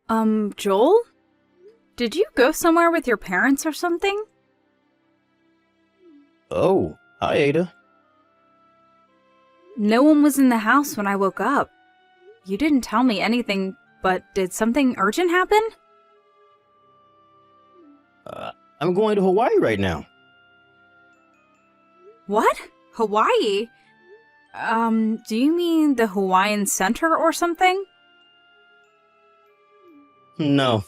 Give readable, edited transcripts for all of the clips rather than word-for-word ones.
Joel? Did you go somewhere with your parents or something? Oh, hi, Ada. No one was in the house when I woke up. You didn't tell me anything, but did something urgent happen? I'm going to Hawaii right now. What? Hawaii? Do you mean the Hawaiian Center or something? No.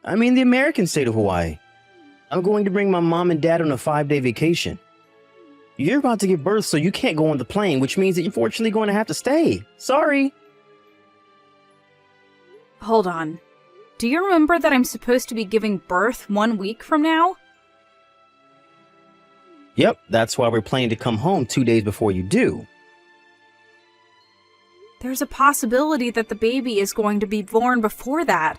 I mean the American state of Hawaii. I'm going to bring my mom and dad on a 5-day vacation. You're about to give birth, so you can't go on the plane, which means that you're unfortunately going to have to stay. Sorry. Hold on. Do you remember that I'm supposed to be giving birth 1 week from now? Yep, that's why we're planning to come home 2 days before you do. There's a possibility that the baby is going to be born before that.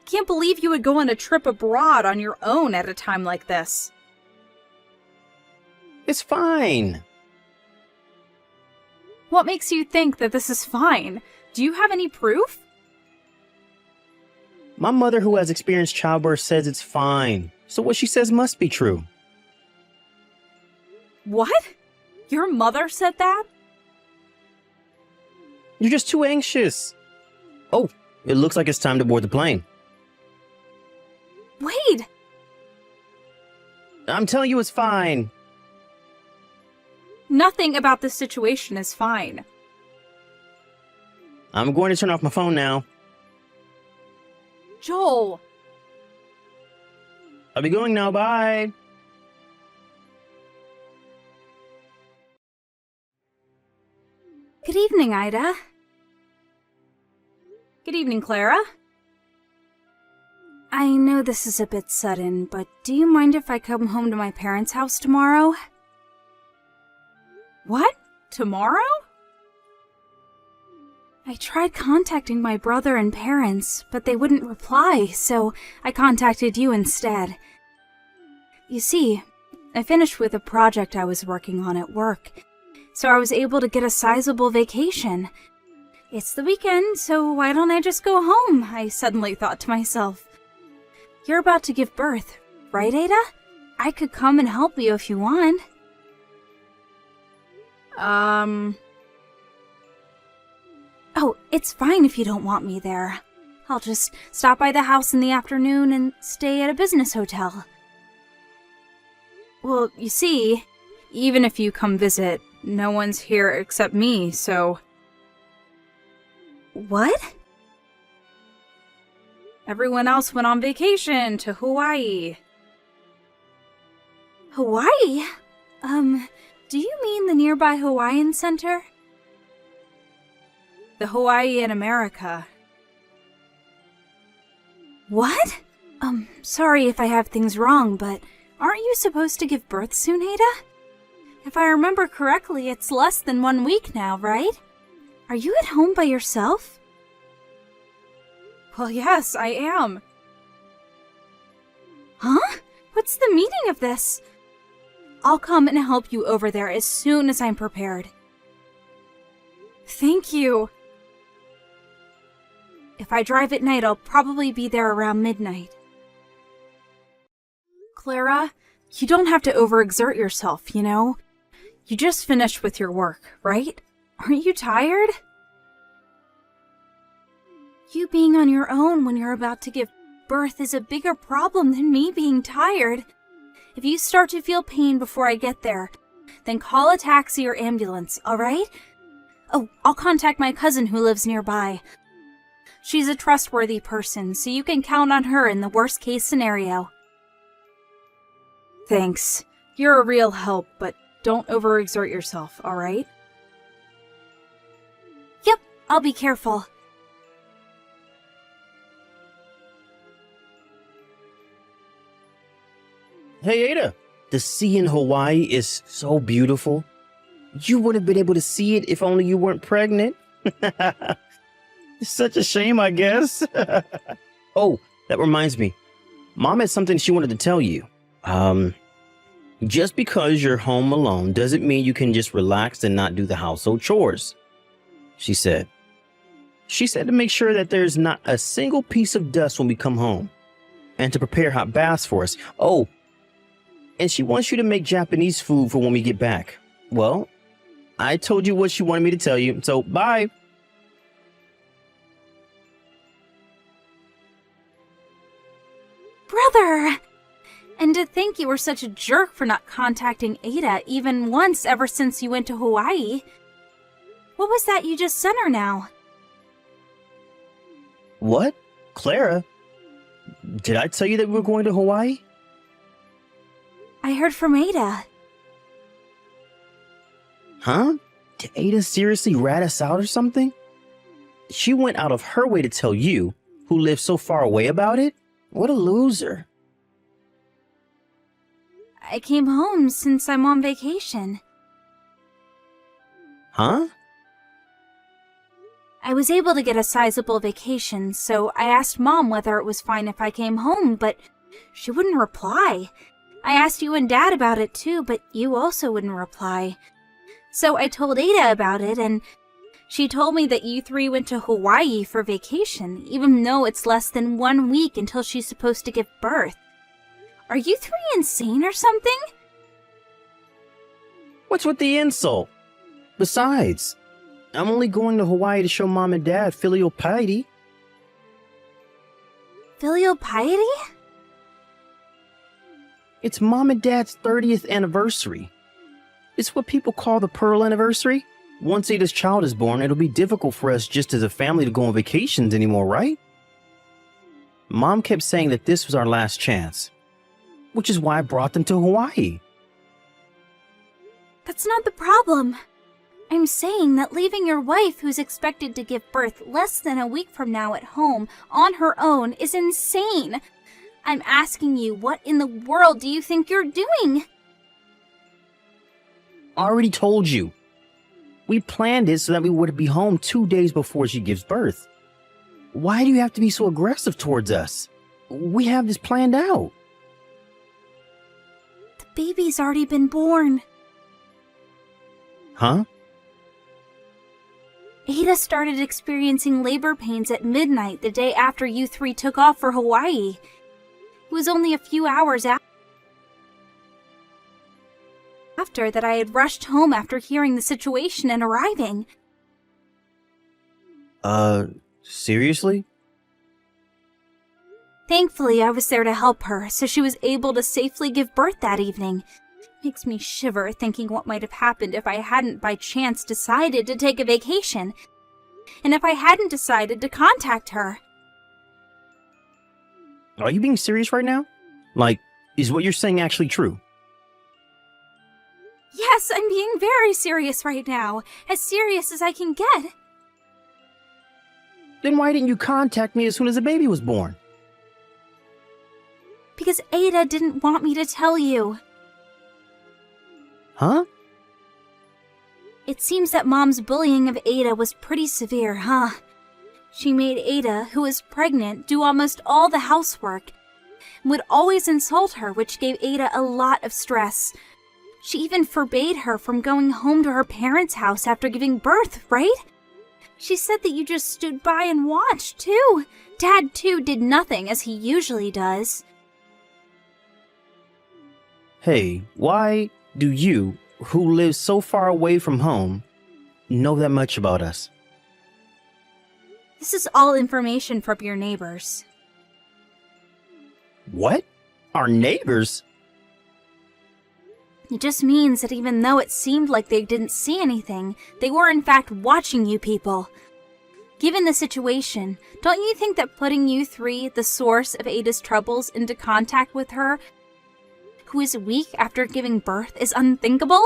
Can't believe you would go on a trip abroad on your own at a time like this. It's fine. What makes you think that this is fine? Do you have any proof? My mother, who has experienced childbirth, says it's fine. So what she says must be true. What? Your mother said that? You're just too anxious. Oh, it looks like it's time to board the plane. Wait! I'm telling you it's fine. Nothing about this situation is fine. I'm going to turn off my phone now. Joel! I'll be going now, bye. Good evening, Ida. Good evening, Clara. I know this is a bit sudden, but do you mind if I come home to my parents' house tomorrow? What? Tomorrow? I tried contacting my brother and parents, but they wouldn't reply, so I contacted you instead. You see, I finished with a project I was working on at work, so I was able to get a sizable vacation. It's the weekend, so why don't I just go home? I suddenly thought to myself. You're about to give birth, right, Ada? I could come and help you if you want. Oh, it's fine if you don't want me there. I'll just stop by the house in the afternoon and stay at a business hotel. Well, you see, even if you come visit, no one's here except me, so... What? Everyone else went on vacation to Hawaii. Hawaii? Do you mean the nearby Hawaiian Center? The Hawaii in America. What? Sorry if I have things wrong, but aren't you supposed to give birth soon, Ada? If I remember correctly, it's less than 1 week now, right? Are you at home by yourself? Well, yes, I am. Huh? What's the meaning of this? I'll come and help you over there as soon as I'm prepared. Thank you. If I drive at night, I'll probably be there around midnight. Clara, you don't have to overexert yourself, you know? You just finished with your work, right? Aren't you tired? You being on your own when you're about to give birth is a bigger problem than me being tired. If you start to feel pain before I get there, then call a taxi or ambulance, alright? Oh, I'll contact my cousin who lives nearby. She's a trustworthy person, so you can count on her in the worst case scenario. Thanks. You're a real help, but don't overexert yourself, alright? Yep, I'll be careful. Hey, Ada, the sea in Hawaii is so beautiful. You would have been able to see it if only you weren't pregnant. It's such a shame, I guess. Oh, that reminds me. Mom had something she wanted to tell you. Just because you're home alone doesn't mean you can just relax and not do the household chores, she said. She said to make sure that there's not a single piece of dust when we come home, and to prepare hot baths for us. Oh, and she wants you to make Japanese food for when we get back. Well, I told you what she wanted me to tell you, so bye. Brother! And to think you were such a jerk for not contacting Ada even once ever since you went to Hawaii. What was that you just sent her now? What? Clara? Did I tell you that we were going to Hawaii? I heard from Ada. Huh? Did Ada seriously rat us out or something? She went out of her way to tell you, who lives so far away, about it? What a loser. I came home since I'm on vacation. Huh? I was able to get a sizable vacation, so I asked Mom whether it was fine if I came home, but she wouldn't reply. I asked you and Dad about it too, but you also wouldn't reply. So I told Ada about it, and she told me that you three went to Hawaii for vacation, even though it's less than 1 week until she's supposed to give birth. Are you three insane or something? What's with the insult? Besides, I'm only going to Hawaii to show Mom and Dad filial piety. Filial piety? It's Mom and Dad's 30th anniversary. It's what people call the Pearl Anniversary. Once Ada's child is born, it'll be difficult for us just as a family to go on vacations anymore, right? Mom kept saying that this was our last chance, which is why I brought them to Hawaii. That's not the problem. I'm saying that leaving your wife, who's expected to give birth less than a week from now at home, on her own, is insane. I'm asking you, what in the world do you think you're doing? I already told you. We planned it so that we would be home 2 days before she gives birth. Why do you have to be so aggressive towards us? We have this planned out. The baby's already been born. Huh? Ada started experiencing labor pains at midnight the day after you three took off for Hawaii. It was only a few hours after that I had rushed home after hearing the situation and arriving. Seriously? Thankfully, I was there to help her, so she was able to safely give birth that evening. Makes me shiver thinking what might have happened if I hadn't by chance decided to take a vacation, and if I hadn't decided to contact her. Are you being serious right now? Like, is what you're saying actually true? Yes, I'm being very serious right now, as serious as I can get. Then why didn't you contact me as soon as the baby was born? Because Ada didn't want me to tell you. Huh? It seems that Mom's bullying of Ada was pretty severe, huh? She made Ada, who was pregnant, do almost all the housework, and would always insult her, which gave Ada a lot of stress. She even forbade her from going home to her parents' house after giving birth, right? She said that you just stood by and watched, too. Dad, too, did nothing, as he usually does. Hey, why do you, who live so far away from home, know that much about us? This is all information from your neighbors. What? Our neighbors? It just means that even though it seemed like they didn't see anything, they were in fact watching you people. Given the situation, don't you think that putting you three, the source of Ada's troubles, into contact with her, who is weak after giving birth, is unthinkable?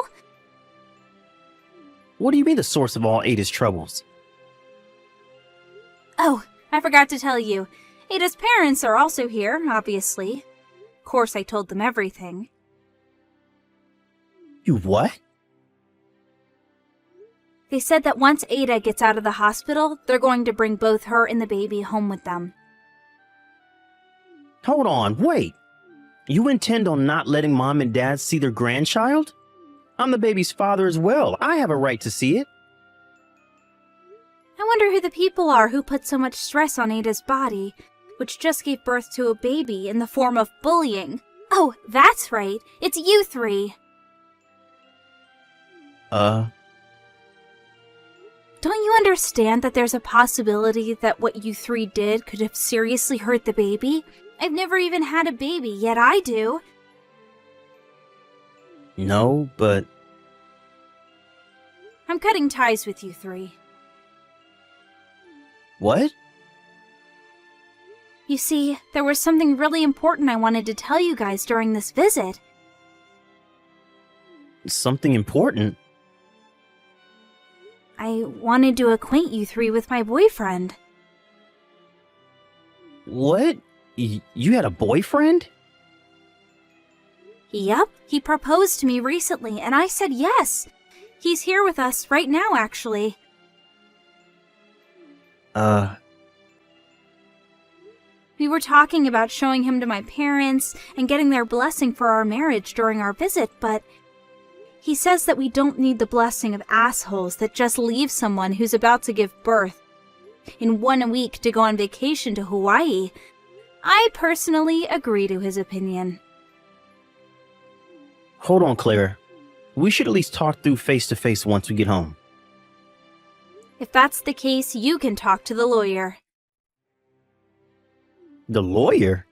What do you mean the source of all Ada's troubles? Oh, I forgot to tell you. Ada's parents are also here, obviously. Of course, I told them everything. You what? They said that once Ada gets out of the hospital, they're going to bring both her and the baby home with them. Hold on, wait. You intend on not letting Mom and Dad see their grandchild? I'm the baby's father as well. I have a right to see it. I wonder who the people are who put so much stress on Ada's body, which just gave birth to a baby in the form of bullying. Oh, that's right. It's you three. Uh, Don't you understand that there's a possibility that what you three did could have seriously hurt the baby? I've never even had a baby, yet I do. no, but I'm cutting ties with you three. what? You see, there was something really important I wanted to tell you guys during this visit. Something important? I wanted to acquaint you three with my boyfriend. What? You had a boyfriend? Yep, he proposed to me recently, and I said yes. He's here with us right now, actually. We were talking about showing him to my parents and getting their blessing for our marriage during our visit, but he says that we don't need the blessing of assholes that just leave someone who's about to give birth in 1 week to go on vacation to Hawaii. I personally agree to his opinion. Hold on, Clara. We should at least talk through face to face once we get home. If that's the case, you can talk to the lawyer. The lawyer?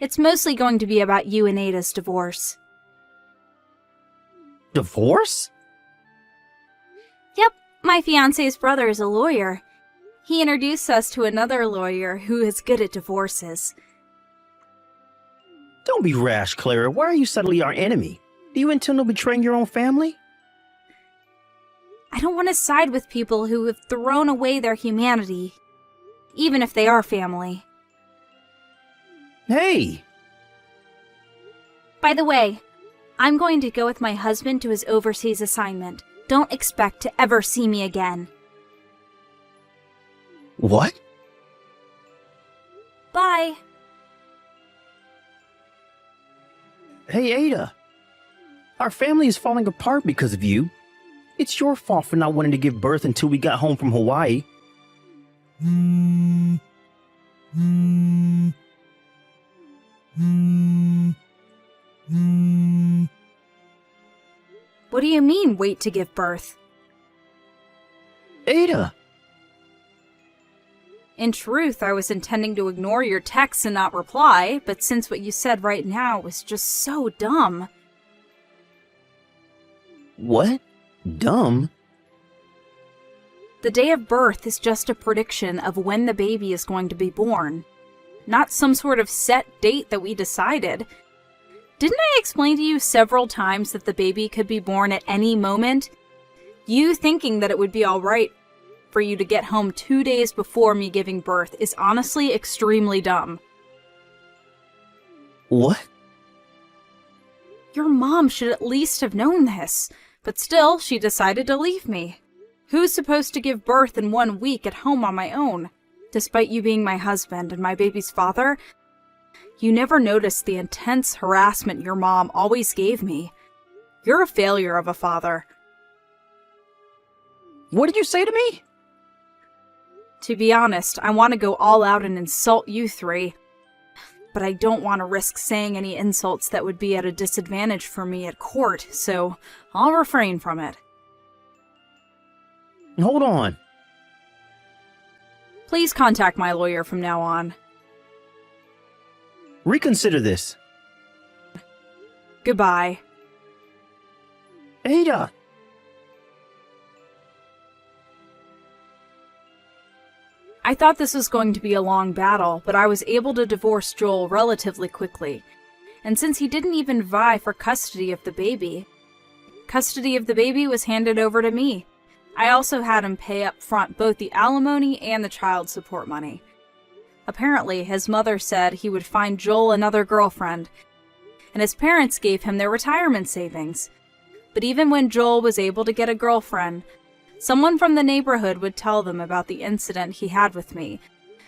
It's mostly going to be about you and Ada's divorce. Divorce? Yep, my fiancé's brother is a lawyer. He introduced us to another lawyer who is good at divorces. Don't be rash, Clara. Why are you suddenly our enemy? Do you intend on betraying your own family? I don't want to side with people who have thrown away their humanity, even if they are family. Hey! By the way, I'm going to go with my husband to his overseas assignment. Don't expect to ever see me again. What? Bye. Hey, Ada. Our family is falling apart because of you. It's your fault for not wanting to give birth until we got home from Hawaii. What do you mean, wait to give birth? Ada! In truth, I was intending to ignore your texts and not reply, but since what you said right now was just so dumb. What? Dumb? The day of birth is just a prediction of when the baby is going to be born, not some sort of set date that we decided. Didn't I explain to you several times that the baby could be born at any moment? You thinking that it would be alright for you to get home 2 days before me giving birth is honestly extremely dumb. What? Your mom should at least have known this, but still, she decided to leave me. Who's supposed to give birth in 1 week at home on my own? Despite you being my husband and my baby's father, you never noticed the intense harassment your mom always gave me. You're a failure of a father. What did you say to me? To be honest, I want to go all out and insult you three. But I don't want to risk saying any insults that would be at a disadvantage for me at court, so I'll refrain from it. Hold on. Please contact my lawyer from now on. Reconsider this. Goodbye. Ada! I thought this was going to be a long battle, but I was able to divorce Joel relatively quickly. And since he didn't even vie for custody of the baby was handed over to me. I also had him pay up front both the alimony and the child support money. Apparently, his mother said he would find Joel another girlfriend, and his parents gave him their retirement savings. But even when Joel was able to get a girlfriend, someone from the neighborhood would tell them about the incident he had with me,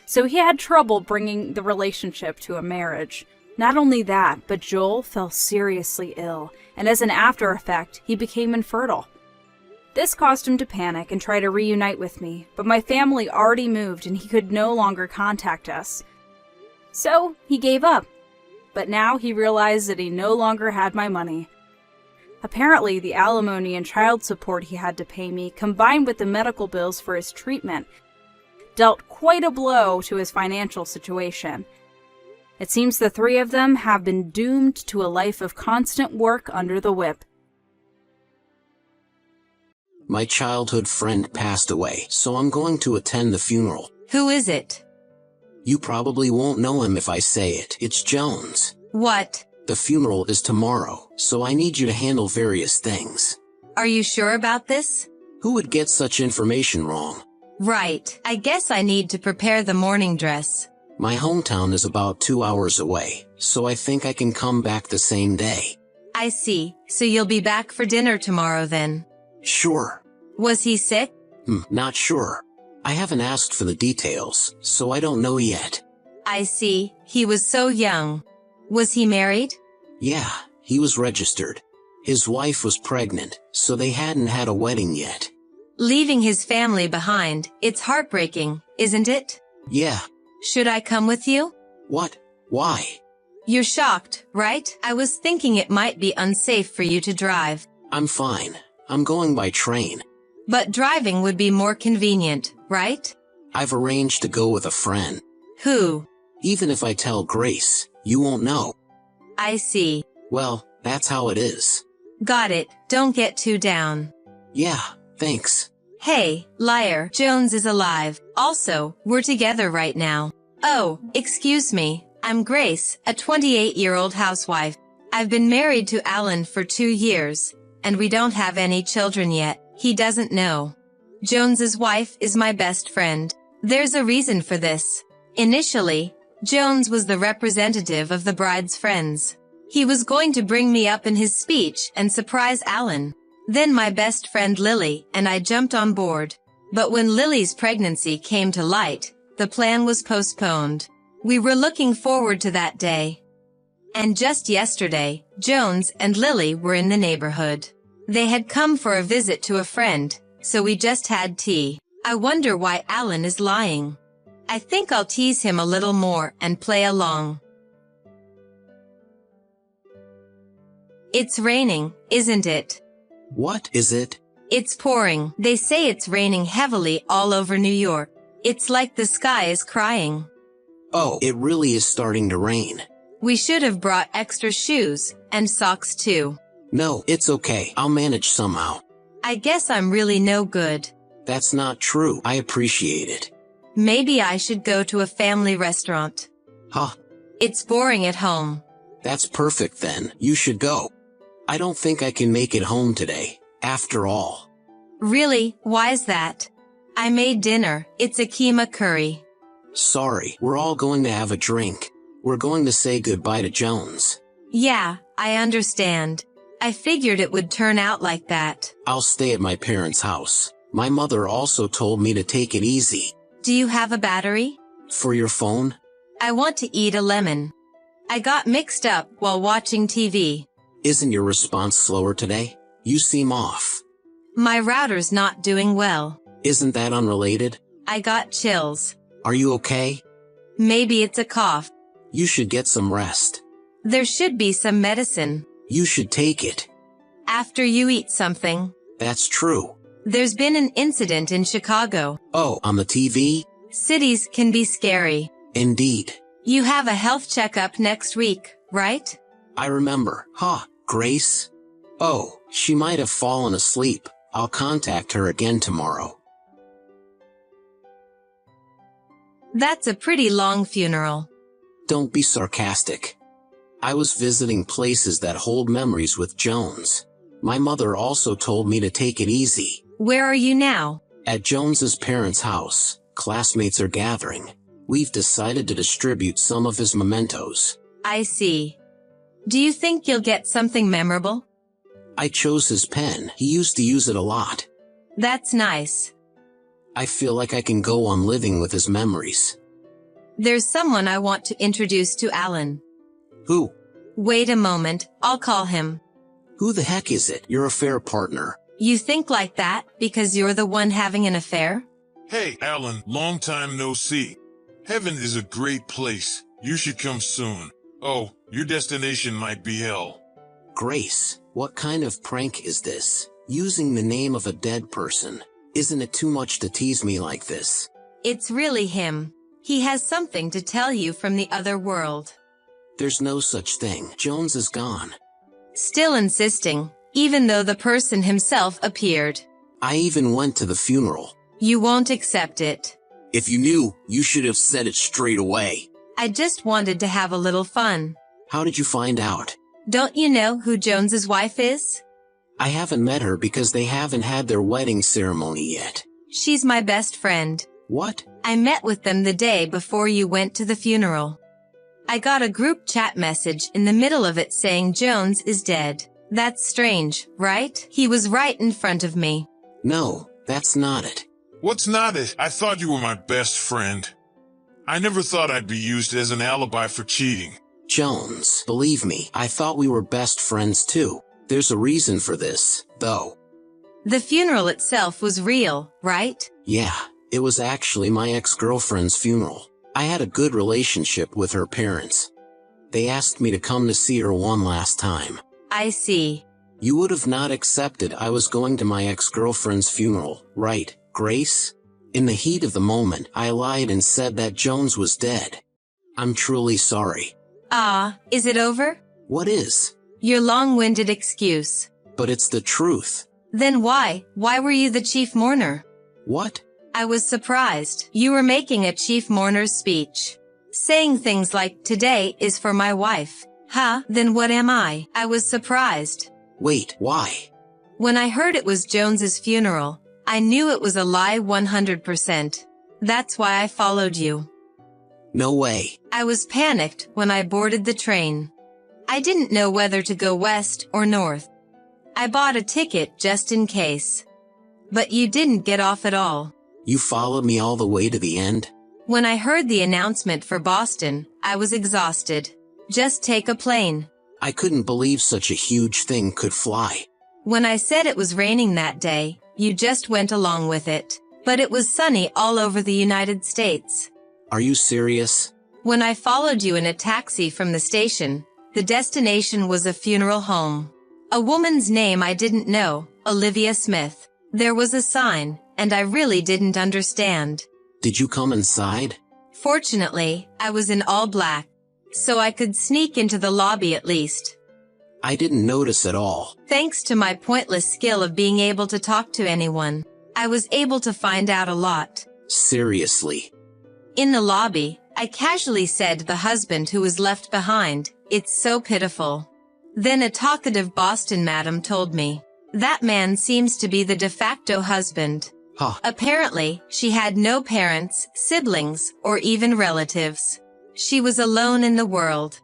so he had trouble bringing the relationship to a marriage. Not only that, but Joel fell seriously ill, and as an after effect, he became infertile. This caused him to panic and try to reunite with me, but my family already moved and he could no longer contact us. So he gave up, but now he realized that he no longer had my money. Apparently, the alimony and child support he had to pay me, combined with the medical bills for his treatment, dealt quite a blow to his financial situation. It seems the three of them have been doomed to a life of constant work under the whip. My childhood friend passed away, so I'm going to attend the funeral. Who is it? You probably won't know him if I say it. It's Jones. What? The funeral is tomorrow, so I need you to handle various things. Are you sure about this? Who would get such information wrong? Right. I guess I need to prepare the mourning dress. My hometown is about 2 hours away, so I think I can come back the same day. I see. So you'll be back for dinner tomorrow then? Sure. Was he sick? Not sure. I haven't asked for the details, so I don't know yet. I see. He was so young. Was he married? Yeah, he was registered. His wife was pregnant, so they hadn't had a wedding yet. Leaving his family behind, it's heartbreaking, isn't it? Yeah. Should I come with you? What? Why? You're shocked, right? I was thinking it might be unsafe for you to drive. I'm fine. I'm going by train. But driving would be more convenient, right? I've arranged to go with a friend. Who? Even if I tell Grace, you won't know. I see. Well, that's how it is. Got it. Don't get too down. Yeah, thanks. Hey, liar, Jones is alive. Also, we're together right now. Oh, excuse me. I'm Grace, a 28-year-old housewife. I've been married to Alan for 2 years, and we don't have any children yet. He doesn't know. Jones's wife is my best friend. There's a reason for this. Initially, Jones was the representative of the bride's friends. He was going to bring me up in his speech and surprise Alan. Then my best friend Lily and I jumped on board. But when Lily's pregnancy came to light, the plan was postponed. We were looking forward to that day. And just yesterday, Jones and Lily were in the neighborhood. They had come for a visit to a friend, so we just had tea. I wonder why Alan is lying. I think I'll tease him a little more and play along. It's raining, isn't it? What is it? It's pouring. They say it's raining heavily all over New York. It's like the sky is crying. Oh, it really is starting to rain. We should have brought extra shoes and socks too. No, it's okay. I'll manage somehow. I guess I'm really no good. That's not true. I appreciate it. Maybe I should go to a family restaurant. Huh? It's boring at home. That's perfect then. You should go. I don't think I can make it home today, after all. Really? Why's that? I made dinner. It's a keema curry. Sorry, we're all going to have a drink. We're going to say goodbye to Jones. Yeah, I understand. I figured it would turn out like that. I'll stay at my parents' house. My mother also told me to take it easy. Do you have a battery? For your phone? I want to eat a lemon. I got mixed up while watching TV. Isn't your response slower today? You seem off. My router's not doing well. Isn't that unrelated? I got chills. Are you okay? Maybe it's a cough. You should get some rest. There should be some medicine. You should take it. After you eat something. That's true. There's been an incident in Chicago. Oh, on the TV? Cities can be scary. Indeed. You have a health checkup next week, right? I remember. Huh, Grace? Oh, she might have fallen asleep. I'll contact her again tomorrow. That's a pretty long funeral. Don't be sarcastic. I was visiting places that hold memories with Jones. My mother also told me to take it easy. Where are you now? At Jones's parents' house, classmates are gathering. We've decided to distribute some of his mementos. I see. Do you think you'll get something memorable? I chose his pen. He used to use it a lot. That's nice. I feel like I can go on living with his memories. There's someone I want to introduce to Alan. Who? Wait a moment, I'll call him. Who the heck is it? Your affair partner. You think like that because you're the one having an affair? Hey, Alan, long time no see. Heaven is a great place. You should come soon. Oh, your destination might be hell. Grace, what kind of prank is this? Using the name of a dead person. Isn't it too much to tease me like this? It's really him. He has something to tell you from the other world. There's no such thing. Jones is gone. Still insisting, even though the person himself appeared. I even went to the funeral. You won't accept it. If you knew, you should have said it straight away. I just wanted to have a little fun. How did you find out? Don't you know who Jones's wife is? I haven't met her because they haven't had their wedding ceremony yet. She's my best friend. What? I met with them the day before you went to the funeral. I got a group chat message in the middle of it saying Jones is dead. That's strange, right? He was right in front of me. No, that's not it. What's not it? I thought you were my best friend. I never thought I'd be used as an alibi for cheating. Jones, believe me, I thought we were best friends too. There's a reason for this, though. The funeral itself was real, right? Yeah, it was actually my ex-girlfriend's funeral. I had a good relationship with her parents. They asked me to come to see her one last time. I see. You would have not accepted I was going to my ex-girlfriend's funeral, right, Grace? In the heat of the moment, I lied and said that Jones was dead. I'm truly sorry. Is it over? What is? Your long-winded excuse. But it's the truth. Then why? Why were you the chief mourner? What? I was surprised. You were making a chief mourner's speech. Saying things like, today is for my wife. Then what am I? I was surprised. Wait, why? When I heard it was Jones's funeral, I knew it was a lie 100%. That's why I followed you. No way. I was panicked when I boarded the train. I didn't know whether to go west or north. I bought a ticket just in case. But you didn't get off at all. You followed me all the way to the end? When I heard the announcement for Boston, I was exhausted. Just take a plane. I couldn't believe such a huge thing could fly. When I said it was raining that day, you just went along with it. But it was sunny all over the United States. Are you serious? When I followed you in a taxi from the station, the destination was a funeral home. A woman's name I didn't know, Olivia Smith. There was a sign, and I really didn't understand. Did you come inside? Fortunately, I was in all black, so I could sneak into the lobby at least. I didn't notice at all. Thanks to my pointless skill of being able to talk to anyone, I was able to find out a lot. Seriously. In the lobby, I casually said to the husband who was left behind, "It's so pitiful." Then a talkative Boston madam told me, "That man seems to be the de facto husband." Huh. Apparently, she had no parents, siblings, or even relatives. She was alone in the world.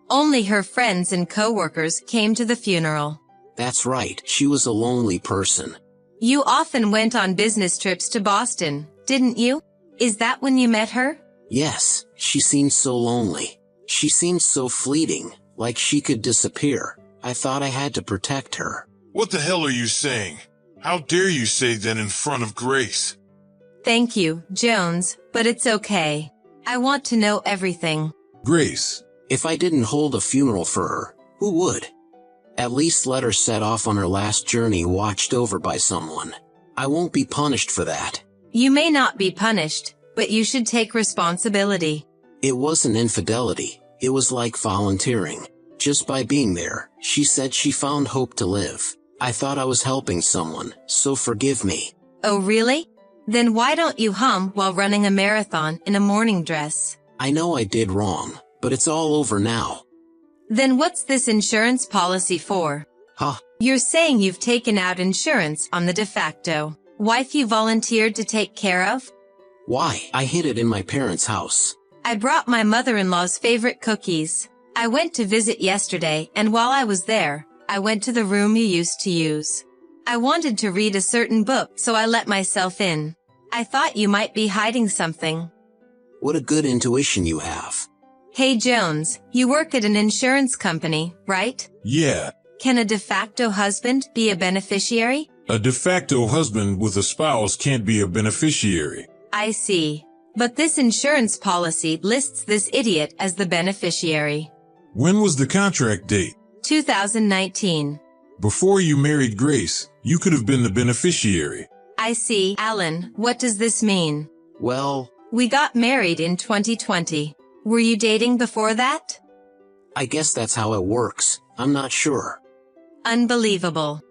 Only her friends and coworkers came to the funeral. That's right, she was a lonely person. You often went on business trips to Boston, didn't you? Is that when you met her? Yes, she seemed so lonely. She seemed so fleeting, like she could disappear. I thought I had to protect her. What the hell are you saying? How dare you say that in front of Grace? Thank you, Jones, but it's okay. I want to know everything. Grace. If I didn't hold a funeral for her, who would? At least let her set off on her last journey watched over by someone. I won't be punished for that. You may not be punished, but you should take responsibility. It wasn't infidelity. It was like volunteering. Just by being there, she said she found hope to live. I thought I was helping someone, so forgive me. Oh really? Then why don't you hum while running a marathon in a morning dress? I know I did wrong, but it's all over now. Then what's this insurance policy for? Huh? You're saying you've taken out insurance on the de facto wife you volunteered to take care of? Why? I hid it in my parents' house. I brought my mother-in-law's favorite cookies. I went to visit yesterday, and while I was there, I went to the room you used to use. I wanted to read a certain book, so I let myself in. I thought you might be hiding something. What a good intuition you have. Hey Jones, you work at an insurance company, right? Yeah. Can a de facto husband be a beneficiary? A de facto husband with a spouse can't be a beneficiary. I see. But this insurance policy lists this idiot as the beneficiary. When was the contract date? 2019. Before you married Grace, you could have been the beneficiary. I see. Alan, what does this mean? Well, We got married in 2020. Were you dating before that? I guess that's how it works. I'm not sure. Unbelievable.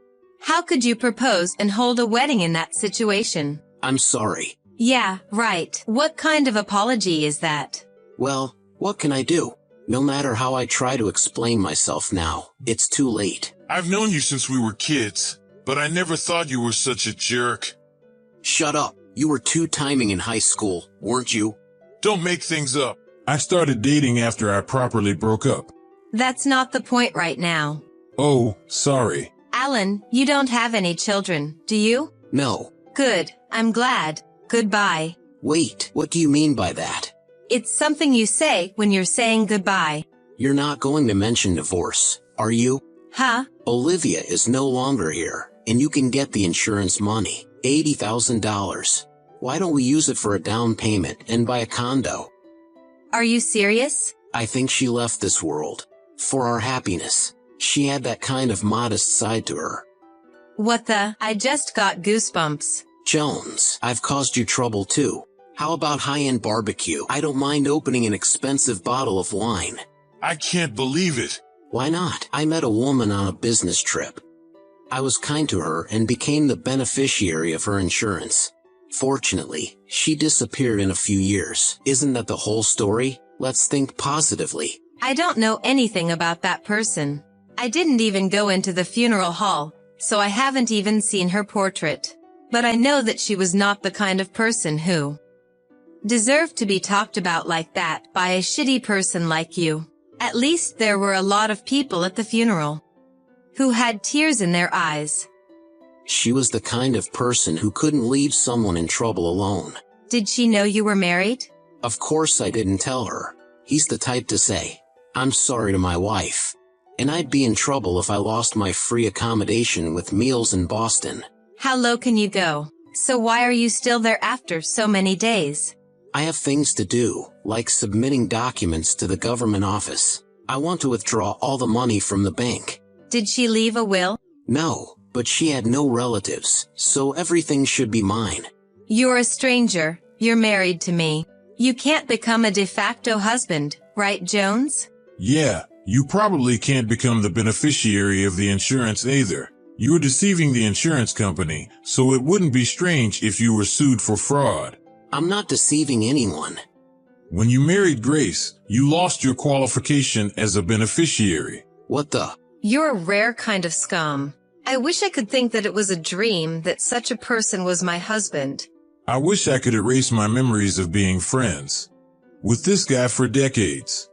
How could you propose and hold a wedding in that situation? I'm sorry. Yeah, right. What kind of apology is that? Well, what can I do? No matter how I try to explain myself now, it's too late. I've known you since we were kids, but I never thought you were such a jerk. Shut up. You were two-timing in high school, weren't you? Don't make things up. I started dating after I properly broke up. That's not the point right now. Oh, sorry. Alan, you don't have any children, do you? No. Good. I'm glad. Goodbye. Wait, what do you mean by that? It's something you say when you're saying goodbye. You're not going to mention divorce, are you? Huh? Olivia is no longer here, and you can get the insurance money, $80,000. Why don't we use it for a down payment and buy a condo? Are you serious? I think she left this world. For our happiness. She had that kind of modest side to her. What the? I just got goosebumps. Jones, I've caused you trouble too. How about high-end barbecue? I don't mind opening an expensive bottle of wine. I can't believe it. Why not? I met a woman on a business trip. I was kind to her and became the beneficiary of her insurance. Fortunately, she disappeared in a few years. Isn't that the whole story? Let's think positively. I don't know anything about that person. I didn't even go into the funeral hall, so I haven't even seen her portrait. But I know that she was not the kind of person who deserved to be talked about like that by a shitty person like you. At least there were a lot of people at the funeral who had tears in their eyes. She was the kind of person who couldn't leave someone in trouble alone. Did she know you were married? Of course I didn't tell her. He's the type to say, "I'm sorry" to my wife. And I'd be in trouble if I lost my free accommodation with meals in Boston. How low can you go? So why are you still there after so many days? I have things to do, like submitting documents to the government office. I want to withdraw all the money from the bank. Did she leave a will? No, but she had no relatives, so everything should be mine. You're a stranger. You're married to me. You can't become a de facto husband, right, Jones? Yeah, you probably can't become the beneficiary of the insurance either. You're deceiving the insurance company, so it wouldn't be strange if you were sued for fraud. I'm not deceiving anyone. When you married Grace, you lost your qualification as a beneficiary. What the? You're a rare kind of scum. I wish I could think that it was a dream that such a person was my husband. I wish I could erase my memories of being friends with this guy for decades.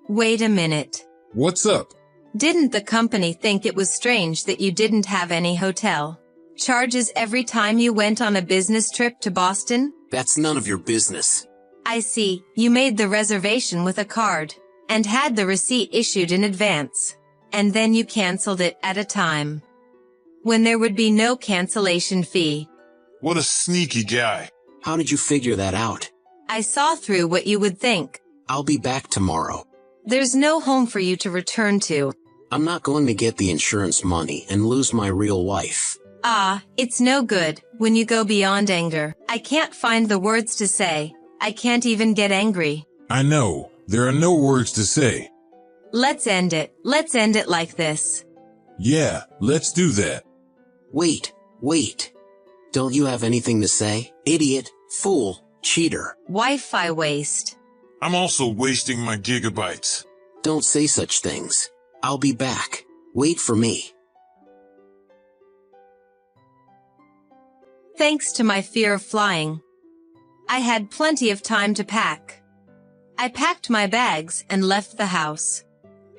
Wait a minute. What's up? Didn't the company think it was strange that you didn't have any hotel charges every time you went on a business trip to Boston? That's none of your business. I see. You made the reservation with a card and had the receipt issued in advance. And then you canceled it at a time when there would be no cancellation fee. What a sneaky guy. How did you figure that out? I saw through what you would think. I'll be back tomorrow. There's no home for you to return to. I'm not going to get the insurance money and lose my real wife. Ah, it's no good when you go beyond anger. I can't find the words to say. I can't even get angry. I know. There are no words to say. Let's end it. Let's end it like this. Yeah, let's do that. Wait. Don't you have anything to say? Idiot, fool, cheater. Wi-Fi waste. I'm also wasting my gigabytes. Don't say such things. I'll be back. Wait for me. Thanks to my fear of flying, I had plenty of time to pack. I packed my bags and left the house.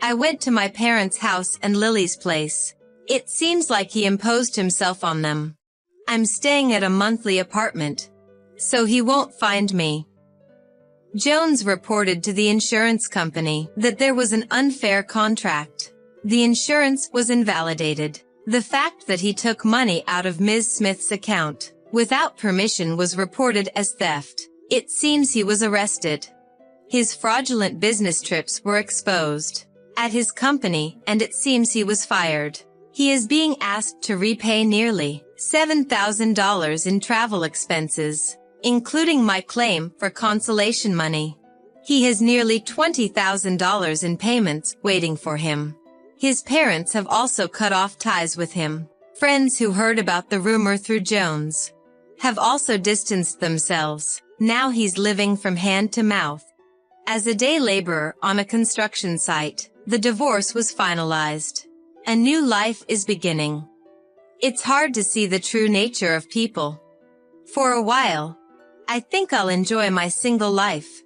I went to my parents' house and Lily's place. It seems like he imposed himself on them. I'm staying at a monthly apartment, so he won't find me. Jones reported to the insurance company that there was an unfair contract. The insurance was invalidated. The fact that he took money out of Ms. Smith's account without permission was reported as theft. It seems he was arrested. His fraudulent business trips were exposed at his company, and it seems he was fired. He is being asked to repay nearly $7,000 in travel expenses, including my claim for consolation money. He has nearly $20,000 in payments waiting for him. His parents have also cut off ties with him. Friends who heard about the rumor through Jones have also distanced themselves. Now he's living from hand to mouth. As a day laborer on a construction site, the divorce was finalized. A new life is beginning. It's hard to see the true nature of people. For a while, I think I'll enjoy my single life.